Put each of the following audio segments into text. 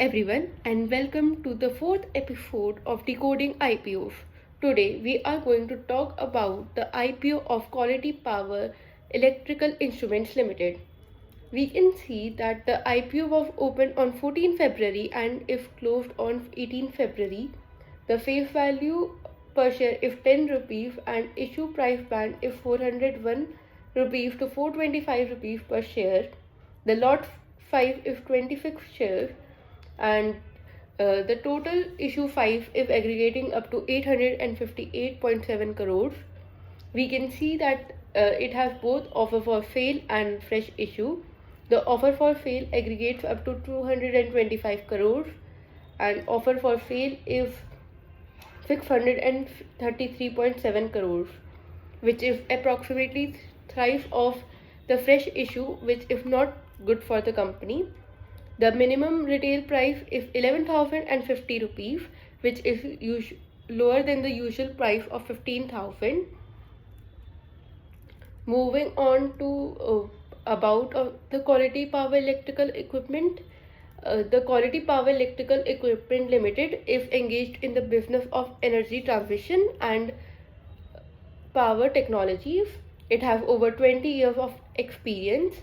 everyone, and welcome to the fourth episode of Decoding IPOs. Today, we are going to talk about the IPO of Quality Power Electrical Instruments Limited. We can see that the IPO was opened on 14 February and is closed on 18 February. The face value per share is 10 rupees and issue price band is 401 rupees to 425 rupees per share. The lot 5 is 26 shares and the total issue 5 is aggregating up to 858.7 crores. We can see that it has both offer for sale and fresh issue. The offer for sale aggregates up to 225 crores and offer for sale is 633.7 crores, which is approximately thrice of the fresh issue, which is not good for the company. The minimum retail price is 11,050 rupees, which is lower than the usual price of 15,000. Moving on to about the Quality Power Electrical Equipment. The Quality Power Electrical Equipment Limited is engaged in the business of energy transition and power technologies. It has over 20 years of experience.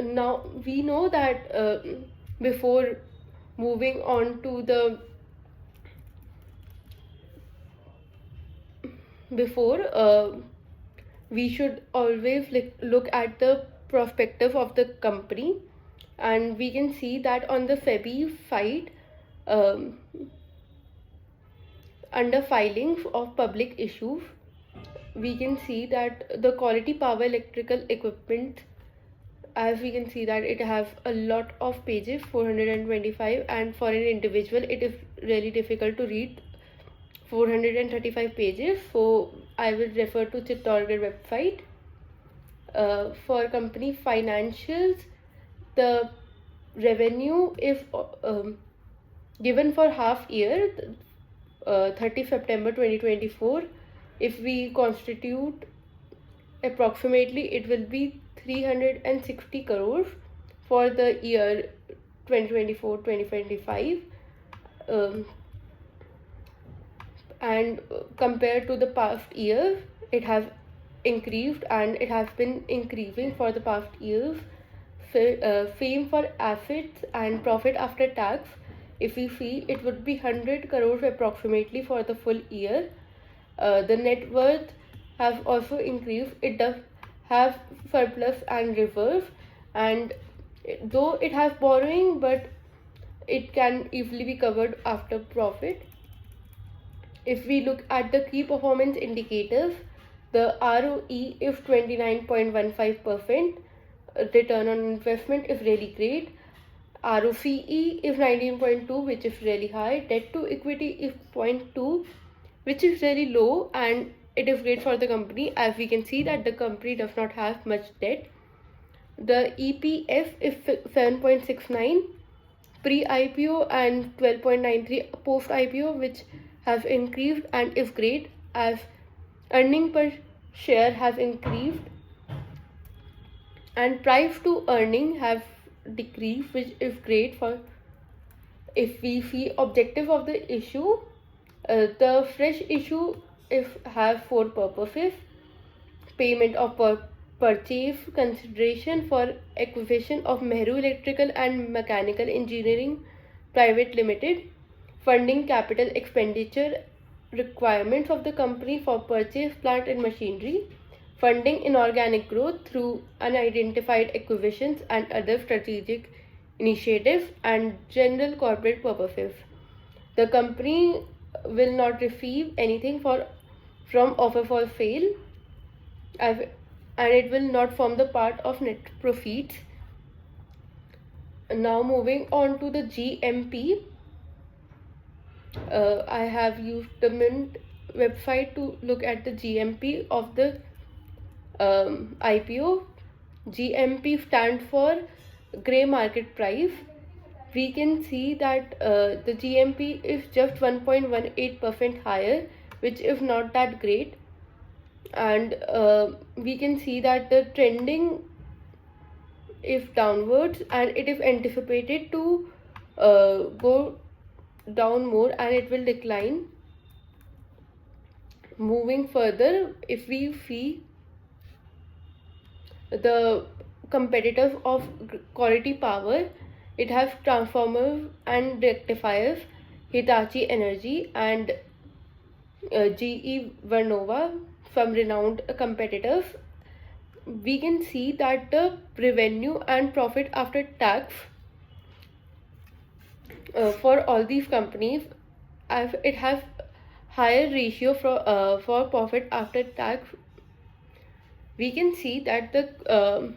Now we know that before moving on to the we should always look at the prospectus of the company, and we can see that on the SEBI site under filings of public issues, we can see that the Quality Power Electrical Equipment, as we can see that it has a lot of pages, 425, and for an individual it is really difficult to read 435 pages, so I will refer to Chittorgarh website. For company financials, the revenue is given for half year 30 September 2024. If we constitute approximately, it will be 360 crores for the year 2024-2025, and compared to the past year, it has increased and it has been increasing for the past years. Same for assets and profit after tax. If we see, it would be 100 crores approximately for the full year. The net worth has also increased. It does have surplus and reserve, and though it has borrowing, but it can easily be covered after profit. If we look at the key performance indicators, the ROE is 29.15%, return on investment is really great, ROCE is 19.2, which is really high, debt to equity is 0.2, which is really low, and it is great for the company, as we can see that the company does not have much debt. The EPS is 7.69 pre-IPO and 12.93 post-IPO, which has increased and is great, as earning per share has increased and price to earning have decreased, which is great for. If we see objective of the issue, the fresh issue has four purposes: payment of purchase consideration for acquisition of Mehru Electrical and Mechanical Engineering Private Limited, funding capital expenditure requirements of the company for purchase plant and machinery, funding inorganic growth through unidentified acquisitions and other strategic initiatives, and general corporate purposes. The company will not receive anything from offer for sale, and it will not form the part of net proceeds. Now moving on to the GMP. I have used the Mint website to look at the GMP of the IPO. GMP stands for grey market price. We can see that the GMP is just 1.18% higher, which is not that great, and we can see that the trending is downwards, and it is anticipated to go down more and it will decline. Moving further, if we see the competitors of quality power, it has transformers and rectifiers, Hitachi Energy and GE Vernova, some renowned competitors. We can see that the revenue and profit after tax for all these companies, as it has higher ratio for profit after tax. We can see that the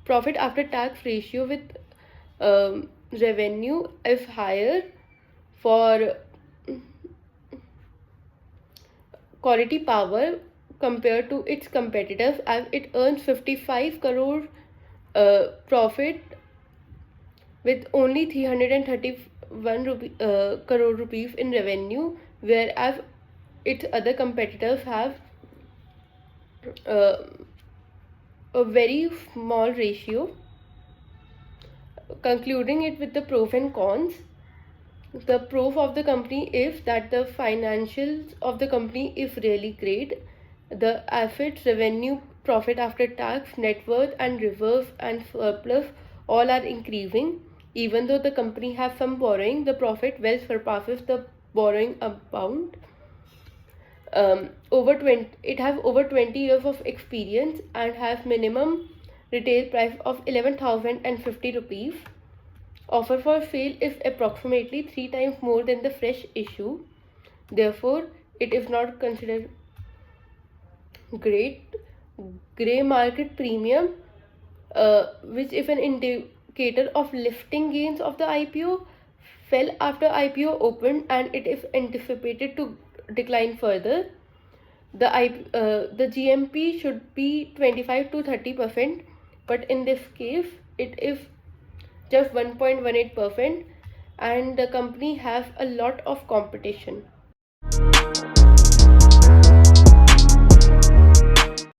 profit after tax ratio with revenue is higher for quality power compared to its competitors, as it earns 55 crore profit with only 331 crore rupees in revenue, whereas its other competitors have a very small ratio. Concluding it with the pros and cons, the proof of the company is that the financials of the company is really great. The assets, revenue, profit after tax, net worth and reserve and surplus all are increasing. Even though the company has some borrowing, the profit well surpasses the borrowing amount. It has over 20 years of experience and has minimum retail price of 11,050 rupees. Offer for sale is approximately 3 times more than the fresh issue. Therefore, it is not considered great. Grey market premium, which is an indicator of listing gains of the IPO, fell after IPO opened and it is anticipated to decline further. The GMP should be 25 to 30%, but in this case, it is just 1.18%, and the company has a lot of competition.